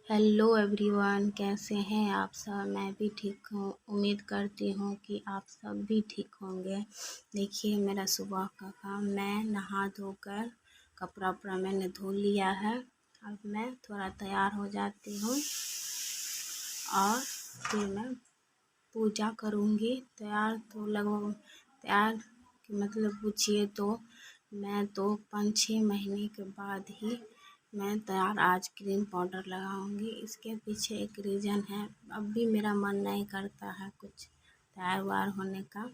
Hello everyone, कैसे हैं आप सब। मैं भी ठीक हूँ। उम्मीद करती हूँ कि आप सब भी ठीक होंगे। देखिए मेरा सुबह का काम, मैं नहा धोकर कपड़ा उपड़ा मैंने धो लिया है। अब मैं थोड़ा तैयार हो जाती हूँ और फिर मैं पूजा करूँगी। तैयार तो लगभग तैयार कि मतलब पूछिए तो मैं तो 5-6 महीने के बाद ही मैं तैयार आज क्रीम पाउडर लगाऊंगी। इसके पीछे एक रीज़न है। अब भी मेरा मन नहीं करता है कुछ तैयार वार होने का,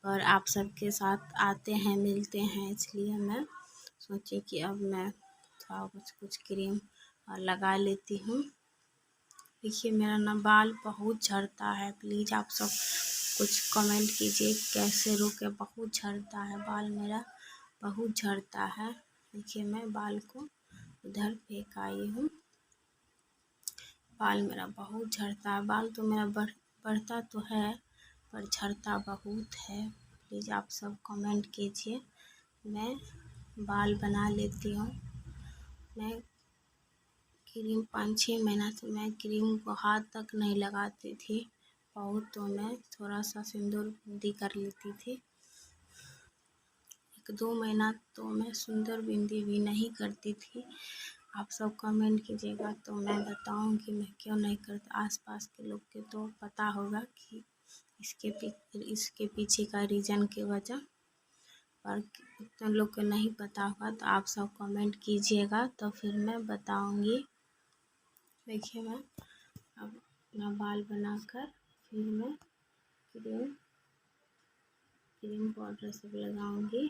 पर आप सबके साथ आते हैं मिलते हैं, इसलिए मैं सोची कि अब मैं थोड़ा कुछ क्रीम लगा लेती हूँ। देखिए मेरा ना बाल बहुत झड़ता है, प्लीज़ आप सब कुछ कमेंट कीजिए कैसे रुके। बहुत झड़ता है बाल मेरा, बहुत झड़ता है। देखिए मैं बाल को उधर फेंक आई हूँ। बाल मेरा बहुत झड़ता है। बाल तो मेरा बढ़ता तो है पर झड़ता बहुत है। प्लीज़ आप सब कमेंट कीजिए। मैं बाल बना लेती हूँ। मैं क्रीम 5-6 महीना से मैं क्रीम को हाथ तक नहीं लगाती थी। बहुत तो मैं थोड़ा सा सिंदूर बिंदी कर लेती थी। 1-2 महीना तो मैं सुंदर बिंदी भी नहीं करती थी। आप सब कमेंट कीजिएगा तो मैं बताऊंगी मैं क्यों नहीं करती। आसपास के लोग के तो पता होगा कि इसके पीछे का रीज़न की वजह, पर कितने लोग को नहीं पता होगा तो आप सब कमेंट कीजिएगा तो फिर मैं बताऊंगी। देखिए मैं अब अपना बाल बनाकर फिर मैं क्रीम पाउडर सब लगाऊंगी।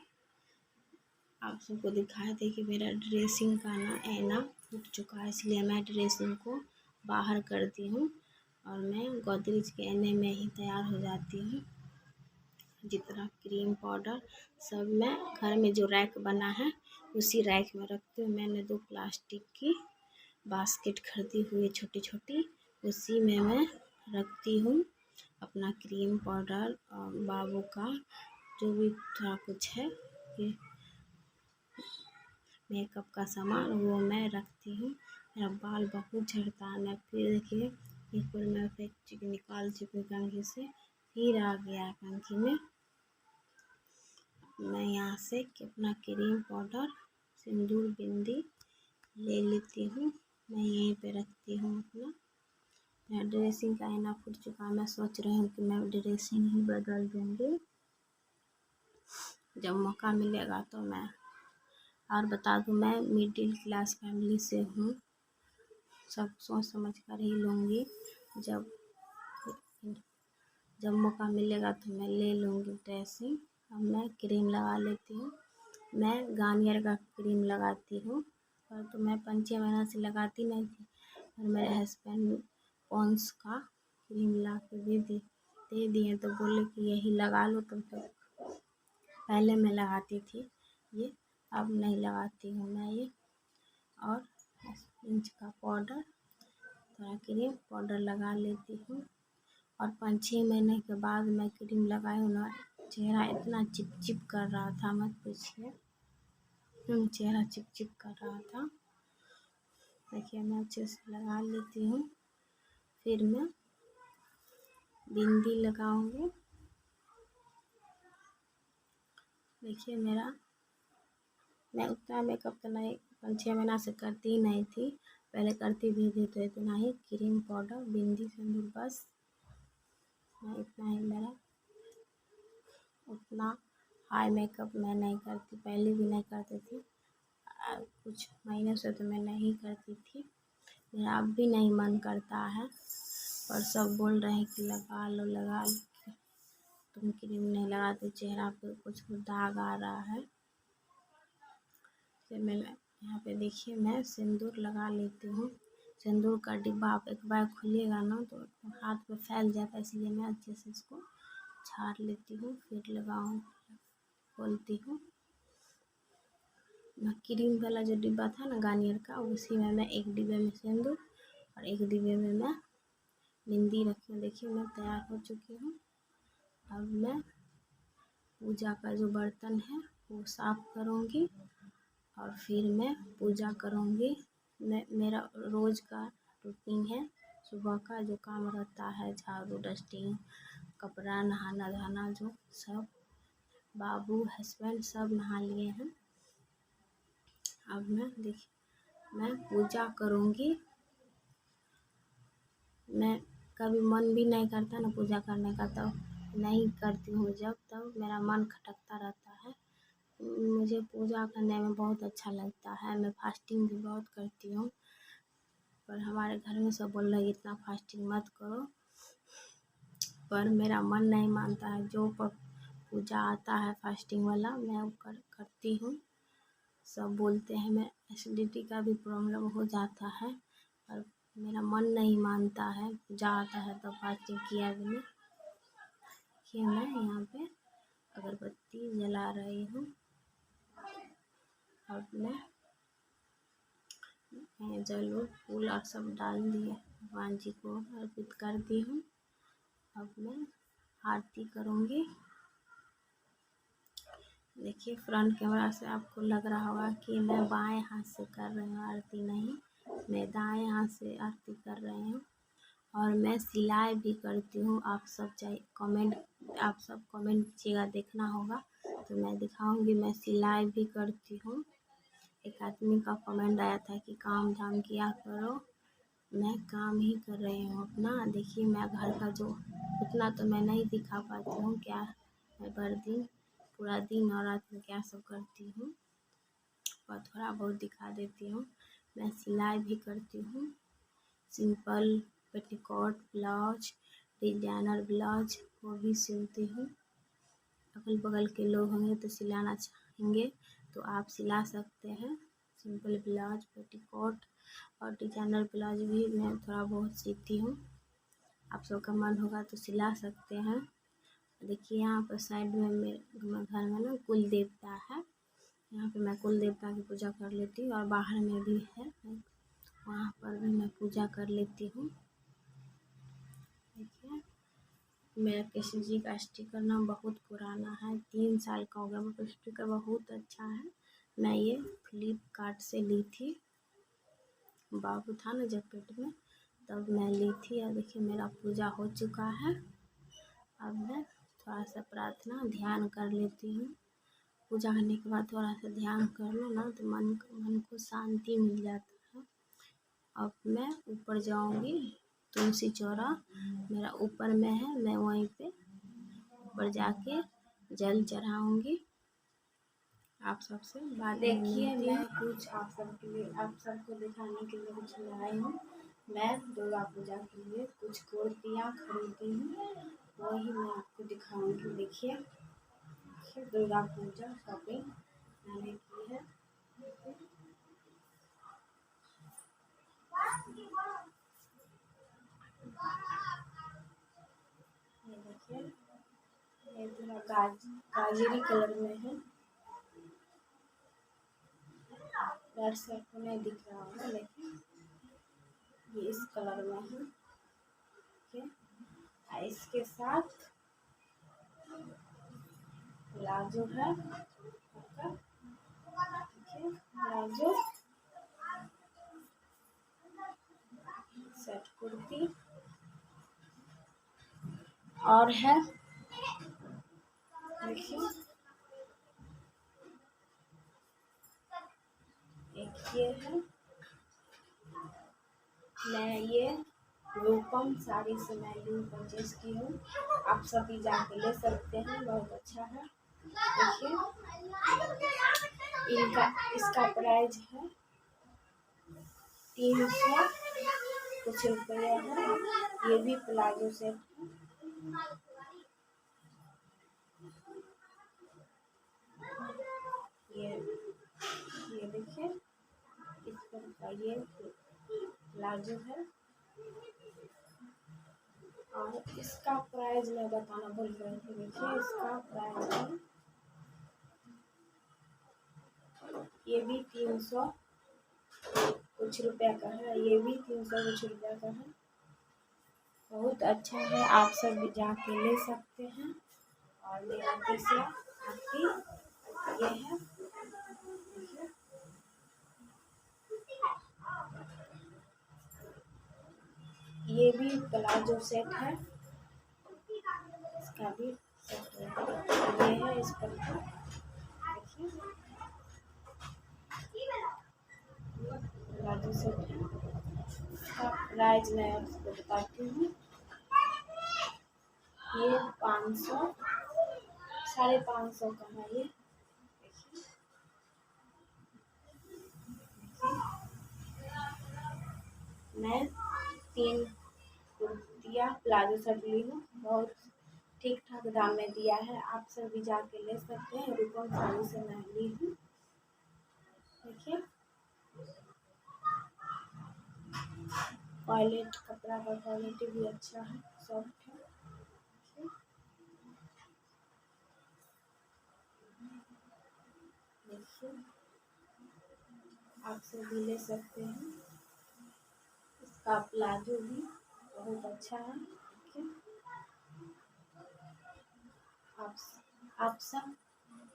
आप सबको दिखाई दे कि मेरा ड्रेसिंग का ना ऐना फूट चुका है, इसलिए मैं ड्रेसिंग को बाहर करती हूँ और मैं गोदरेज के ऐने में ही तैयार हो जाती हूँ। जितना क्रीम पाउडर सब मैं घर में जो रैक बना है उसी रैक में रखती हूँ। मैंने 2 प्लास्टिक की बास्केट खरीदी हुई छोटी छोटी, उसी में मैं रखती हूँ अपना क्रीम पाउडर और बाबू का जो भी थोड़ा कुछ है ये मेकअप का सामान वो मैं रखती हूँ। मेरा बाल बहुत झड़ता है। मैं फिर देखिए एक बार मैं निकाल चुकी कंघी से, फिर आ गया कंघी में। मैं यहाँ से अपना क्रीम पाउडर सिंदूर बिंदी ले लेती हूँ। मैं यहीं पे रखती हूँ अपना। मेरा ड्रेसिंग का आईना फूट चुका है। मैं सोच रही हूँ कि मैं ड्रेसिंग ही बदल दूँगी जब मौका मिलेगा तो। मैं और बता दूँ मैं मिडिल क्लास फैमिली से हूँ, सब सोच समझ कर ही लूँगी। जब मौका मिलेगा तो मैं ले लूँगी ड्रेसिंग। अब मैं क्रीम लगा लेती हूँ। मैं गार्नियर का क्रीम लगाती हूँ और तो मैं 5-6 महीना से लगाती नहीं थी, और मेरे हस्बैंड पॉन्स का क्रीम ला के दे दिए तो बोले कि यही लगा लो। तो फिर पहले मैं लगाती थी ये, अब नहीं लगाती हूँ मैं ये। और इंच का पाउडर थोड़ा क्रीम पाउडर लगा लेती हूँ। और 5-6 महीने के बाद मैं क्रीम लगाई हूँ ना, चेहरा इतना चिपचिप कर रहा था मत पूछिए। चेहरा चिपचिप कर रहा था। देखिए मैं अच्छे से लगा लेती हूँ। फिर मैं बिंदी लगाऊंगी। देखिए मैं उतना मेकअप तो नहीं 5-6 महीना से करती ही नहीं थी। पहले करती भी थी तो इतना ही क्रीम पाउडर बिंदी सिंदूर बस। मैं इतना ही, मेरा उतना हाई मेकअप मैं नहीं करती, पहले भी नहीं करती थी। कुछ महीने से तो मैं नहीं करती थी। मेरा अब भी नहीं मन करता है, पर सब बोल रहे हैं कि लगा लो तुम क्रीम नहीं लगाते, चेहरा पे कुछ दाग आ रहा है। फिर मैं यहाँ पे देखिए मैं सिंदूर लगा लेती हूँ। सिंदूर का डिब्बा आप एक बार खोलिएगा ना तो हाथ पे फैल जाता है, इसलिए मैं अच्छे से इसको छाड़ लेती हूँ फिर खोलती हूँ। क्रीम वाला जो डिब्बा था ना गार्नियर का, उसी में मैं एक डिब्बे में सिंदूर और एक डिब्बे में मैं बिंदी रखी हूँ। देखिए मैं तैयार हो चुकी हूँ। अब मैं पूजा का जो बर्तन है वो साफ़ करूँगी और फिर मैं पूजा करूँगी। मेरा रोज़ का रूटीन है सुबह का जो काम रहता है, झाड़ू, डस्टिंग, कपड़ा, नहाना धोना, जो सब बाबू, हस्बैंड सब नहा लिए हैं। अब मैं पूजा करूँगी। मैं कभी मन भी नहीं करता ना पूजा करने का, तब नहीं करती हूँ, जब तब मेरा मन खटकता रहता है। मुझे पूजा करने में बहुत अच्छा लगता है। मैं फास्टिंग भी बहुत करती हूँ, पर हमारे घर में सब बोल रहे इतना फास्टिंग मत करो, पर मेरा मन नहीं मानता है। जो पूजा आता है फास्टिंग वाला मैं वो करती हूँ। सब बोलते हैं, मैं एसिडिटी का भी प्रॉब्लम हो जाता है, पर मेरा मन नहीं मानता है। पूजा आता है तो फास्टिंग किया बिना। देखिए मैं यहाँ पे अगरबत्ती जला रही हूँ। और मैं जल और फूल और सब डाल दिए, भगवान जी को अर्पित कर दी हूँ। अब मैं आरती करूँगी। देखिए फ्रंट कैमरा से आपको लग रहा होगा कि मैं बाएं हाथ से कर रही हूँ आरती, नहीं, मैं दाएं हाथ से आरती कर रही हूँ। और मैं सिलाई भी करती हूँ। आप सब कमेंट कीजिएगा, देखना होगा तो मैं दिखाऊंगी। मैं सिलाई भी करती हूँ। एक आदमी का कमेंट आया था कि काम धाम किया करो, मैं काम ही कर रही हूँ अपना। देखिए मैं घर का जो उतना तो मैं नहीं दिखा पाती हूँ, क्या मैं पूरा दिन और रात में क्या सब करती हूँ, और थोड़ा बहुत दिखा देती हूँ। मैं सिलाई भी करती हूँ, simple petticoat, blouse, designer blouse वो भी सिलती हूँ। अगल बगल के लोग होंगे तो सिलाना चाहेंगे तो आप सिला सकते हैं। सिंपल ब्लाउज, पेटीकोट और डिजाइनर ब्लाउज भी मैं थोड़ा बहुत सीखती हूँ। आप सबका मन होगा तो सिला सकते हैं। देखिए यहाँ पर साइड में मेरे घर में ना कुल देवता है, यहाँ पे मैं कुल देवता की पूजा कर लेती हूँ। और बाहर में भी है, वहाँ पर भी मैं पूजा कर लेती हूँ। देखिए मेरा कृष्ण जी का स्टिकर ना बहुत पुराना है, 3 साल का हो गया, वो स्टिकर बहुत अच्छा है। मैं ये फ्लिपकार्ट से ली थी, बाबू था ना जब पेट में तब मैं ली थी। और देखिए मेरा पूजा हो चुका है। अब मैं थोड़ा सा प्रार्थना ध्यान कर लेती हूँ। पूजा करने के बाद थोड़ा सा ध्यान कर लो ना तो मन को शांति मिल जाता है। अब मैं ऊपर जाऊंगी, तुलसी चौरा मेरा ऊपर में है, मैं वहीं पे ऊपर जाके जल चढ़ाऊंगी। आप सबसे बात देखिए मैं कुछ आप सबको दिखाने के लिए कुछ लाई हूँ। मैं दुर्गा पूजा के लिए कुछ कुर्तियाँ खरीदी हूँ, वही मैं आपको दिखाऊंगी। देखिए दुर्गा पूजा शॉपिंग मैंने की है। ये देखिए ये पूरा गाजरी कलर में है, रेड से आपको नहीं दिख रहा होगा लेकिन ये इस कलर में है। ठीक है, इसके साथ प्लाजो है आपका, देखिए प्लाजो, सेट कुर्ती और है। देखिए एक ये है, मैं ये रूपम साड़ी से मैं लिंक परचेज की हूँ, आप सभी जाके ले सकते हैं, बहुत अच्छा है। देखिए इसका प्राइस है 300 कुछ रुपये है। ये भी प्लाजो सेट है। ये देखिए इस पर का ये प्लाजो है। और इसका प्राइस मैं बताना भूल गई थी। देखिए इसका प्राइस है, ये भी 300 कुछ रुपया का है, ये भी 300 कुछ रुपया का है। बहुत अच्छा है, आप सब भी जाके ले सकते हैं। और मेरा तीसरा आरती ये है, देखिए भी प्लाजो सेट है, इसका भी सेट है। ये है इस पर देखिए प्लाजो सेट है। इसका प्राइस मैं आपको बताती हूँ। ये 500 550 का है। ये मैं 3 कुर्तियाँ प्लाजो सेट ली हूँ, बहुत ठीक ठाक दाम में दिया है। आप सब भी जाके ले सकते हैं। रूपम साड़ी से मैं ली हूँ। देखिए क्वालिटी, कपड़ा का क्वालिटी भी अच्छा है, सॉफ्ट है। देखिए आप सब भी ले सकते हैं। इसका प्लाजो भी बहुत अच्छा है। देखिए आप सब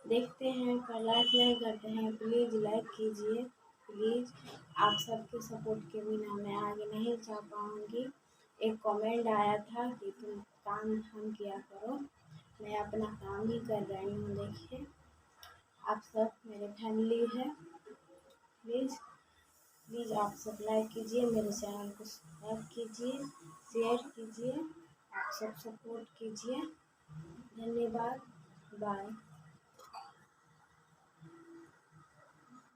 देखते हैं पर लाइक नहीं करते हैं, प्लीज़ लाइक कीजिए प्लीज़। आप सबके सपोर्ट के बिना मैं आगे नहीं जा पाऊँगी। एक कमेंट आया था कि तुम काम धाम किया करो, मैं अपना काम ही कर रही हूँ। देखिए आप सब मेरे फैमिली है, प्लीज़ प्लीज़ आप सब लाइक कीजिए, मेरे चैनल को सब्सक्राइब कीजिए, शेयर कीजिए, आप सब सपोर्ट कीजिए। धन्यवाद, बाय।